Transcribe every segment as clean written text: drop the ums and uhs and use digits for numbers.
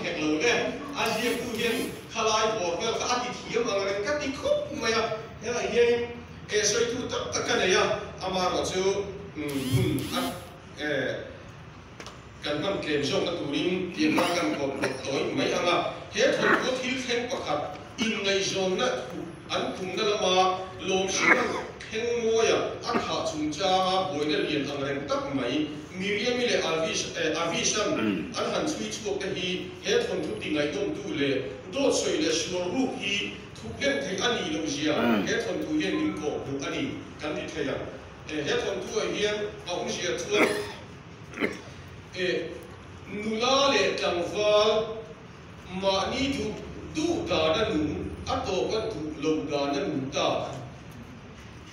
hẹn lâu nè Asia khu hiền khalai bỏ về các thị thiếm mà người các thị khúc mà ya thế là hiền cái sợi thu tất tất cả này ya ama rồi chứกันมันเกมช่วงนั้นตัวนี้เตรียมมากันก่อนตัวไม่เอาละเหตุผลก็ที่แข่งประคับอินในโซนนั้นอันทุ่งนั่นมาลงสิ่งแข่งมวยอันหาจุนจ้าบอยนั่นเรียนอังเรงตักไหมมีเรียนมีเลยอาวิชันอันหันช่วยช่วยกันฮีเหตุผลทุกที่ไงต้องดูเลยโดดสวยเลยชัวรูปฮีทุกเรื่องที่อันนี้เราเชียเหตุผลทุกเรื่องนิ่งโกดูอันนี้กันที่เทียมเหตุผลทุกเรื่องเอาเชียทั่วนูลาเลจังฟ้ามานี่ดูดานันอัตโตก็ดูลงดานันตา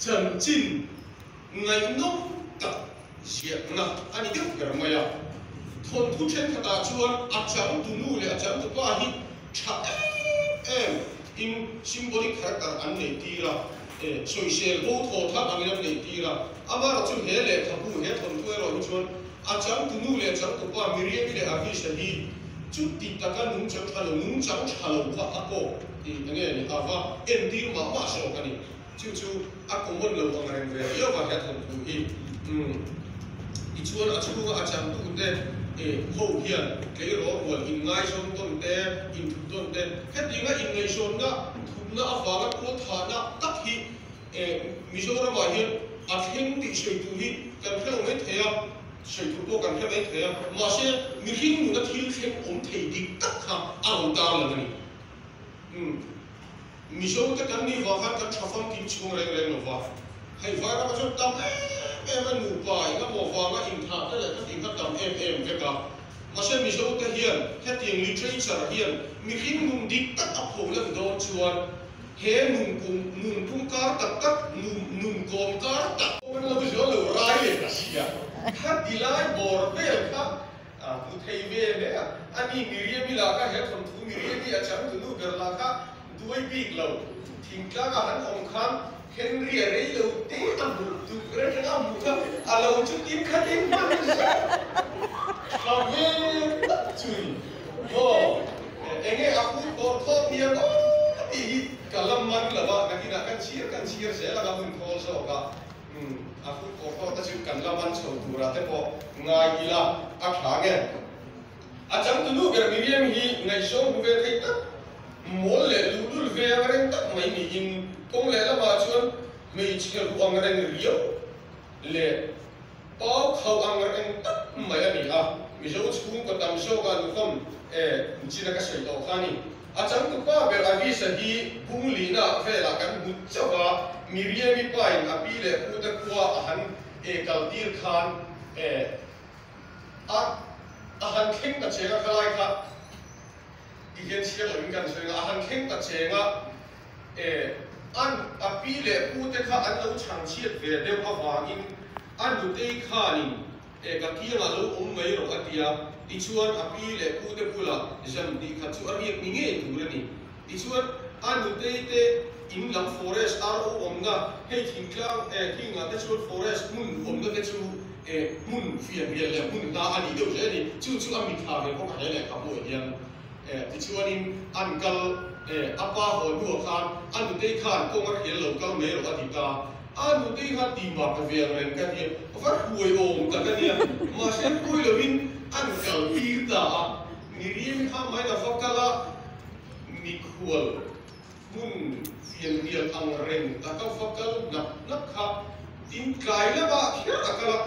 จันจินไงน้องตัดเสียนะอันนี้เดี๋ยวกันมาอย่าทนทุกเช่นขณะชวนอาจารย์ดูนู่นเลยอาจารย์ตัวป้าฮิชัดอินซิมโบลิกคาแรคเตอร์อันนี้ตีละโซเชียลโบโททับอันนี้ตีละอามาเราจึงเห็นเลยขบูเห็นทนทุกเราชวนอาจารย์ตัวนู่นเลยอาจารย์ตัวป้ามีเรื่องมีเลยอาวิชฮีจุดติดตะกันนุ่งจังฮัลโหลนุ่งจังฮัลโหลพระอาโกอันนี้นี่อาว่าเอ็นดีมามาโชกันนี่จู่อาโกมันเราอังเรงเรียเยอะกว่าแค่ทนทุกอีชวนอาจารย์ตัวอาจารย์ตัวเด็เขาเฮียนเกี่ยวกับว่าอินไงชนต้นเต้อินทุกต้นเต้แค่ดีนะอินไงชนนะทุกนะอาฟ้าก็ฐานะตักฮีมิโซรามาเฮียนอาเข่งติช่วยตัวฮีกันแค่เราไม่เทียบช่วยตัวตัวกันแค่ไม่เทียบมาเช่มีหิ้งอยู่นะที่เข่งอมเทียดิตักฮะเอาตาเลยนี่มิโซรากันนี่ว่ากันชอบฟังกินช่วงแรงๆหรอวะให้ฟ้าก็มาชอบตามมันหนูไปก็บอกว่าก็อินทาได้เลยก็อินทาตามก็กับมาเช่มิโซราเฮียนแค่เตียงลิเทอเรเจอร์เฮียนมีหิ้งนุ่มดิตักอับผมแล้วโดนชวนเฮ้นุ่มกุ้งการตักนุ่มกอมการตักมันเราจะเลือกรายเลยนะเชียถ้าดีไลน์บอร์เวลครับผู้ไทยเวลเนี่ยอันนี้มีเรียมีลาค่ะเหตุผลทุกมีเรียมีอาจารย์ตัวนู้นเกิดลาค่ะด้วยปีกเราทิ้งกลางอาหารองค์ข้ามเห็นเรียเลยเราตีอันบุตรเรื่องอันบุตรเราจะกินข้าวเย็นมันข้าวเย็นจุยโอ้เอ็งอาคูบอร์ทอดเนี่ยก็อีกะลำมันละบ้างกันกันเชียร์เสียแล้วก็มึงโคโซกะอาคูบอร์ทอดแต่ชุดกันละมันโชว์ตัวเราแต่พอง่ายอีละอักขระเงี้ยอาจารย์ตัวนู้นก็มีเรื่องฮีในช่วงเวทีนั้นมอลเล่ดูเวลาเรื่องตั้งไม่มีอินคงเล่ละมาชวนไม่เชื่อรู้อังเรื่องเรียวเล่ป้าเขาอังเรื่องตั้งไม่อันนี้มิโซชุนก็ตามโชว์กันคมจีนก็ใช้ตัวข้านี่อาจารย์ตัวป้าเป็นอาวิสฮีบุ้งลีน่าเวลากันมุดเจ้าว่ามีเรียมีไปอาปีเล่พูดกว่าอาหารกัลดีร์คานอาหารเข่งตัดเชงอะไรครับอีกอย่างเชื่อหรือกันเชื่ออาหารเข่งตัดเชงอันอาปีเล่พูดค่ะอันเราช่างเชียดเวเดียวกับวางินอันดูเตยข้านี่กับที่เราไม่รู้อันเดียดิชวนอาปีเล่พูดพูดละจันดีขัดชวนเรียกนิ่งๆดูเลยนี่ดิชวนอันดูเตยอินลังฟอเรสต์อาร์โออมนะให้ทิ้งกลางทิ้งงานแต่ชวนฟอเรสต์มุนอมนะแต่ชวนมุนเฟียนเรียนเลยมุนตาอันนี้เดี๋ยวจะนี่จู่อามีข่าวเรื่องพวกอะไรเลยครับโอ้ยยังดิชวนอินอันกัลอาป้าหัวหัวขานอันดูเตยขานก็มาเห็นเราก็ไม่รู้อดีตาอันดูเตยขานดีมากกับเวียนเรื่องกันเนี่ยว่าหวยโอมกันเนี่ยมาเช่นคุยเราวินอันกัลตีตามีเรียนข้ามไม่ได้ฟักกันละมีขวดมุนเรียนอังเรงแต่ก็ฟักกันนักครับอินไกลแล้วบ้าเชื่อกันละ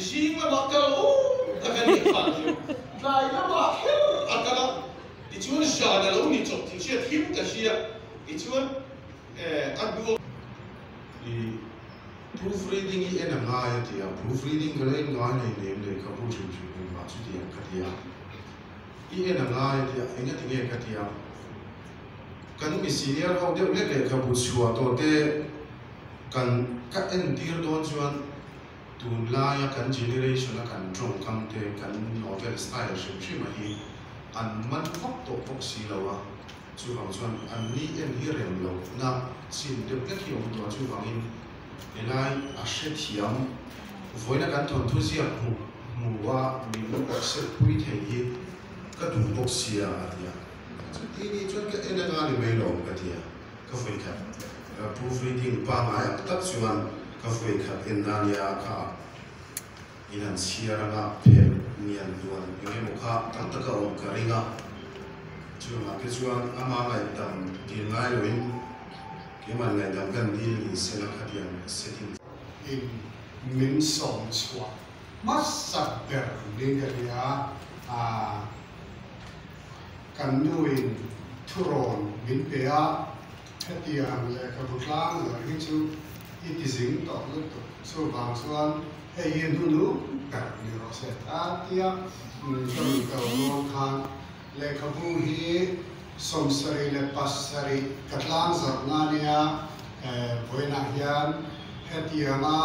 จิงแล้วบ้ากันโอ้แต่กันเนี่ยฟังอยู่ไกลแล้วบ้าเชื่อกันละดิชวนชาเนลนี่จบที่เชื่อทิมแต่เชื่อดิชวนอันดูproofreading i enง่ายที่อ่ะ proofreading ก็เลยง่ายในเรื่องเลยเขาพูดถึงมาจุดที่กันที่อ่ะi enง่ายที่อ่ะเองก็ที่เงี้ยกันที่อ่ะกันมี senior เขาเดี๋ยวเรียกเลยเขาพูดชัวร์ตัวเต้กันก็เอ็นดีร์โดนชวนตุนลายกัน generation กันตรงคำเต้กัน novel style ชื่อมาฮีอันมันพบตัวพวกสีเราอ่ะชูฟังชวนอันนี้เอ็นที่เรียนเรานะสิ่งเด็กที่องตัวชูฟังอินเอไลอาเชติยมวันนั้นกันทนทุเรียนหัวมีลูกเสือพุยเทีย ka du bok sia atia ti ni chuan ka ena nga ni mai lo ka tia ka foi khat proofreading pa ma tak chuan ka foi khat en na ya kha inan siara nga phe nian duan nge mo kha tak tak ka om ka ringa chuan ke chuan ama ngai tam ti ngai loin ke man ngai dam kan di ni sela khadian setting in min som chwa masak der ding ya kan nuin thuron min pe a hetiang le ka butlang le hi chu itizing to lu to so bang chuan he yin hu nu ka ni ro se ta tia so ka ro khan le ka bu hi som sari le pas sari TLANGZARH na nia voina hian hetianga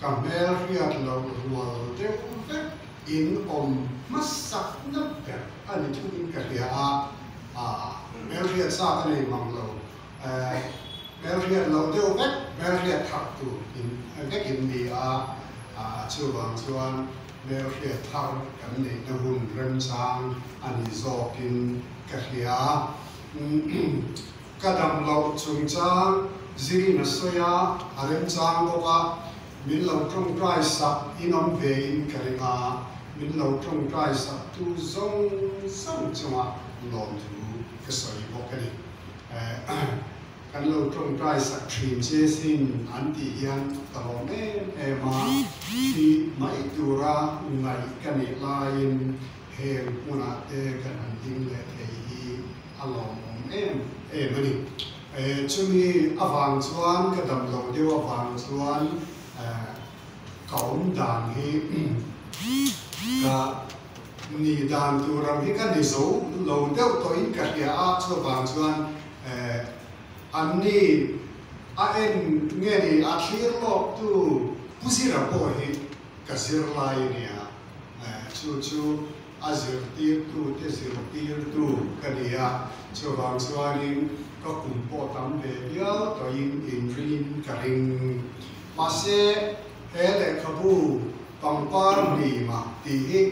kamel riat lo rual de in masak na ber ani tu in ka ria mel riat sa ka nei mang lo mel riat lo de mel riat thak tu in vek in ni chu wang chuan mel riat thar kan nei na hun rem chang ani zo kin ka ria kadam lo chung chang ziri na soya arem chang boka min lo trong trai sa inom ve in karinga min lo trong trai sa tu zong chunga lon tu ka soi bokani kan lo trong trai sa trim che sin anti hian talo me ma ti mai tura ngai kani lain he muna te kan ding le thei along mani chumi avang chuan kadam lo deu avang chuan kaum dan hi ka ni dan tu ram hi ka ni zo lo deu to in ka ya a chu avang chuan an ni a en nge ni a thlir lo tu pusira po hi ka sir lai nia chu azir tir tu te zir tir tu ka nia chu avang chuan in có cùng bộ tấm về yếu tôi in rin cả hình mà sẽ LEHKHABU Pangparhnima thì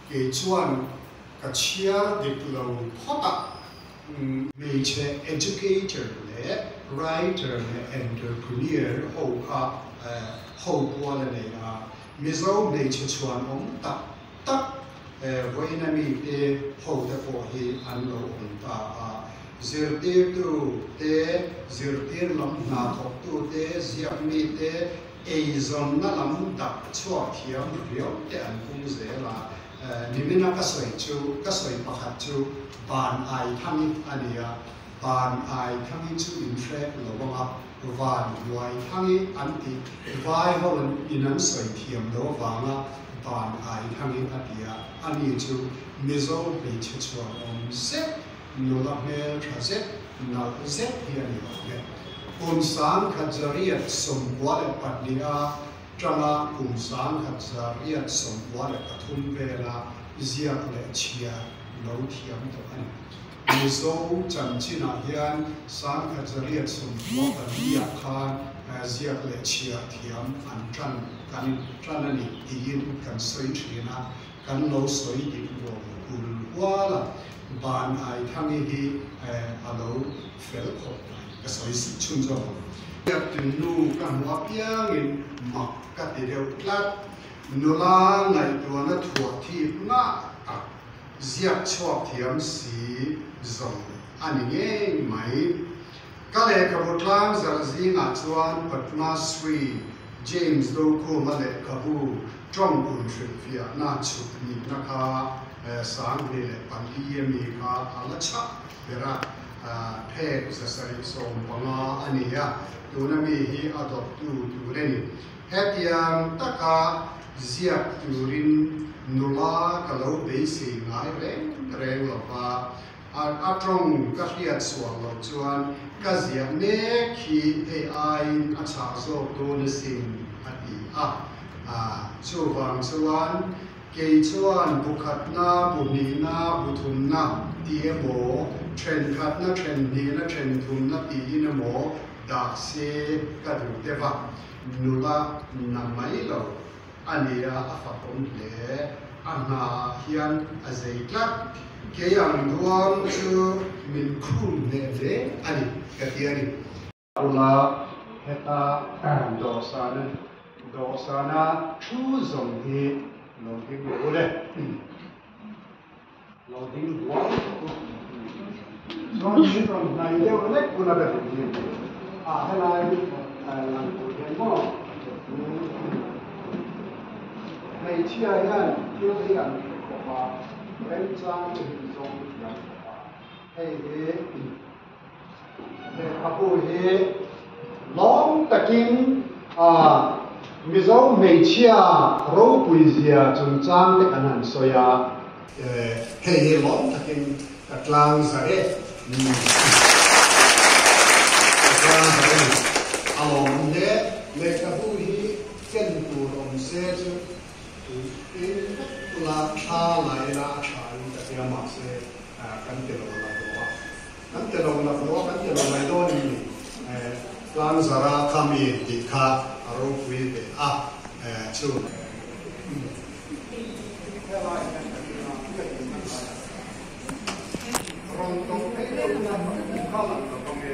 cái chuan cái chia được lâu thoát mình sẽ educator lệ writer lệ entrepreneur hậu qua là này mình giàu này sẽ chuan ông tắc với anh mình để hậu để bỏ hi ăn lâu ông ta zirtir tu te zirtir lam na thok tu te ziak mi te eizon na lam dak chua thiam riau te an kum zela nimina ka soi pakhat chu ban ai thami ania ban ai thami chu in threat lowanga van wai thami anti vai holan inan soi thiam lo wanga ban ai thami atia ani chu mizo be chua se nula me transit na zet here ni ba sang khadzariat somwale patnia trama sang khadzariat somwale pathum vela ziak le chia lo thiam to ani mizo chanchina hian sang khadzariat somwale patnia khan ziak le chia thiam an tran ani tin kan soi thina kan lo soi dik lo kul wala ban ai thami hi alo fel khop ka soi si chun zo yak tin nu kan wa piang in mak ka ti deu tlat nula ngai tu na thua thi na a ziak chok thiam si zo ani nge mai ka LEHKHABU TLANGZARH zinga chuan Padma Sri James Dt.2.6.23 LEHKHABU trong kun trivia na chu ni na ka sang ni le pali mi ka ala cha bera phe sa sai som panga ania tu na mi hi adop tu reni hetiang taka zia turin nula kalau be si ngai reng lo pa a trong ka hiat suang lo chuan ka zia ne khi ai a cha zo tu na sim ati chu wang chuan ke chuan bukhat na buni na buthum na ti mo tren khat na tren ni na tren thum na ti na mo da se ka du deva nula na mai lo ani a fatom le ana hian a zeitlat ke yang duam chu min khum le le ani katiani ula heta dosana chu zong hi loading le loading duam so ni from na ile le kuna da a helai lang ko den mo每次啊，有啲人話緊張嘅種人話，阿布係攞特見啊，咪做每次啊，攞背時啊，仲爭的人很衰啊，係攞特見特冷曬嘅，特冷曬嘅，阿龍嘅你阿布係跟住龍寫住。la cha lai la cha ta dia ma se kan te lo la lai do ni TLANGZARH kami di kha aro pui de chu rong tong pe de na kha la tong e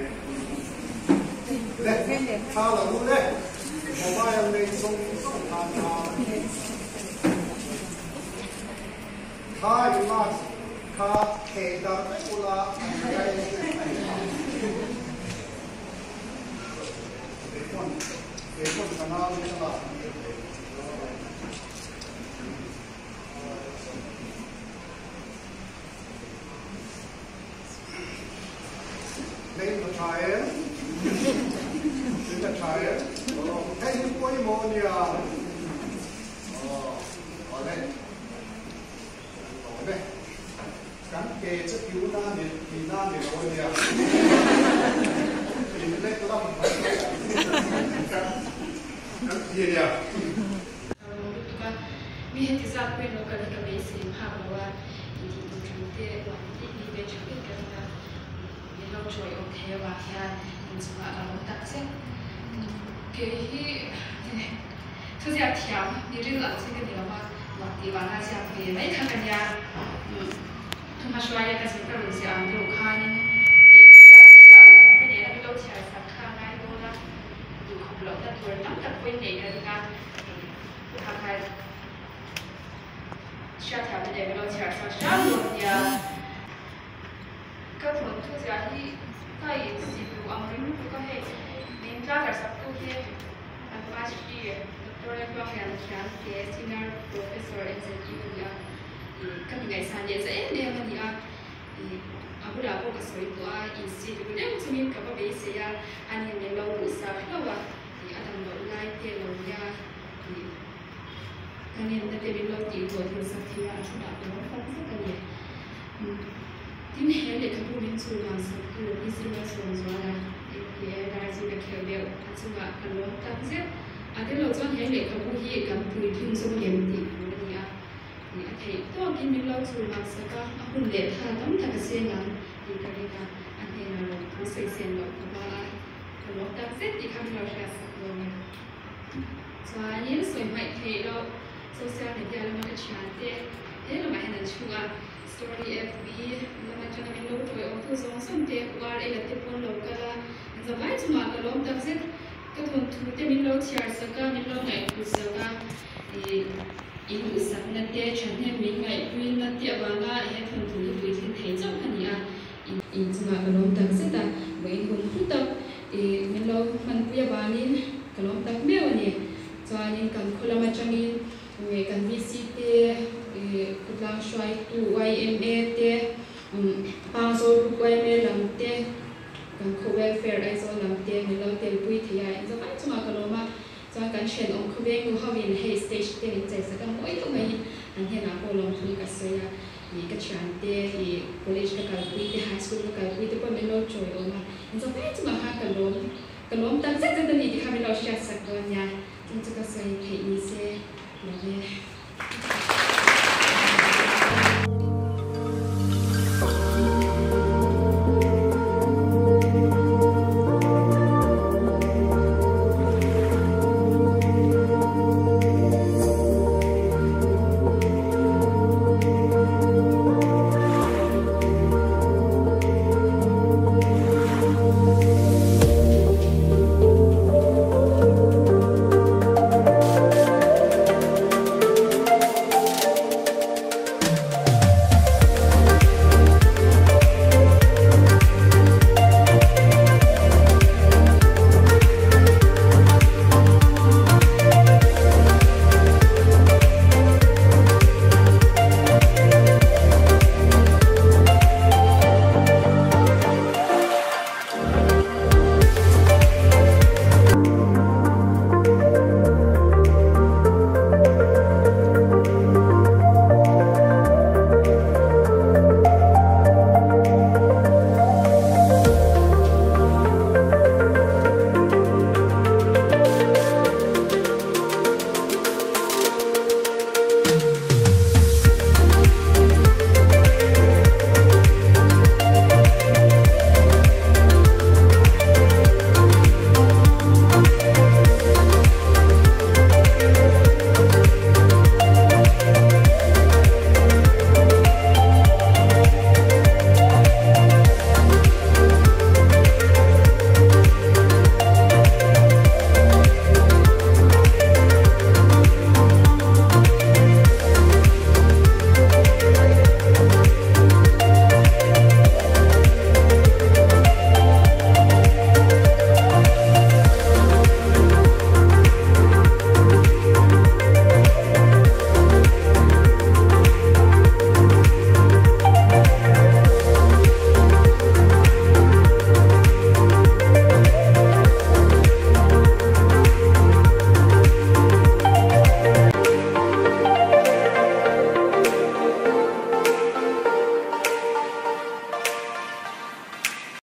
le kha la lu le mobile le song ha Khai mas kha ke dar ula Ekon kanal ni la Name the trial Hey koi mo nia Alright Kan kê chất cứu na thì na thì nó ôi nha thì mình lấy cái lắm kan gì nhỉ mi hết thì sao quên nó cần cái bế sĩ mà là thì chúng ta làm cái gì để chuẩn bị cái là mình lo chơi ok và ha mình sẽ làm tác sẽ cái thứ gì theo như thế là cái điều mà waktu mana siapa baik katanya cuma suaya kasih terus yang bukan siapa ini tapi kalau siapa sekarang itu lah du kalau tak tuan tak pun ni kan pakai siapa ini kalau siapa siapa dia kalau tu jadi kai situ amrin tu kan minta tersatu dia apa sih Doctor yang senior professor executive kami guys hanya saya dia mania aku dah aku kasih itu institute dia macam ni kalau biasa ya ane yang lalu usah lawa ada lain dia lalu ya ane yang tadi lalu di luar usah dia sudah lalu apa kan ya tim hele kabulin sudah satu istilah suara dia dari sini kerja cuma kalau tak sih ada lojan yang LEHKHABU hi kan pui thing som yem ti ni a ni a thei to kin ni lo chu ma sa ka a hun le tha tam ta ka se na ni ka ni ka a ne na lo ku se sen lo ba ka lo ta se ti kam lo sha sa lo ni so a ni so mai thei lo social media lo ma cha te he lo ma han chu a story fb lo ma cha na lo to o to so som te war e la te pon lo ka la za vai chu ma ka lo ta seก็ทนทุกที่มีโลกที่อาศัยก็มีโลกไหนกุศลก็อีกอุตสาหนั่นเดียฉันเห็นมีไงคุยนั่นเดียว่าง่ายให้ทนทุกที่คุยที่ไทยเจ้าพันยาอีกสมัยก็ลงตั้งเสร็จแต่เมื่อคนพูดต่อมีโลกมันคุยว่านี้ก็ลงตั้งเมื่อวันนี้จอนี้กันคนละมาจังนี้เมื่อกันวิสิตกุลาช่วยตัว YMA เดียปางโซลูก YMA หลังเดียกันโคเวลเฟร์ไอโซลำเตียนเราเตียนปุยที่ใหญ่จะไปจุมากันลงมาจะกันเชนองค์โคเวลกูเขาเป็นเฮสเตจเตียนใจสักกันโอ้ยต้องไปอันเห็นนะพอลงทุนกับเสียอีกชั้นเตียอีคอลเลจกับปุยที่ไฮสคูลกับปุยที่พอเป็นเราช่วยออกมาจะไปจุมาหากันลงตั้งใจจะตอนนี้ที่เขาเป็นเราเชื่อสักวันยาจนจะก็ใส่เพจนี้เสียอย่างนี้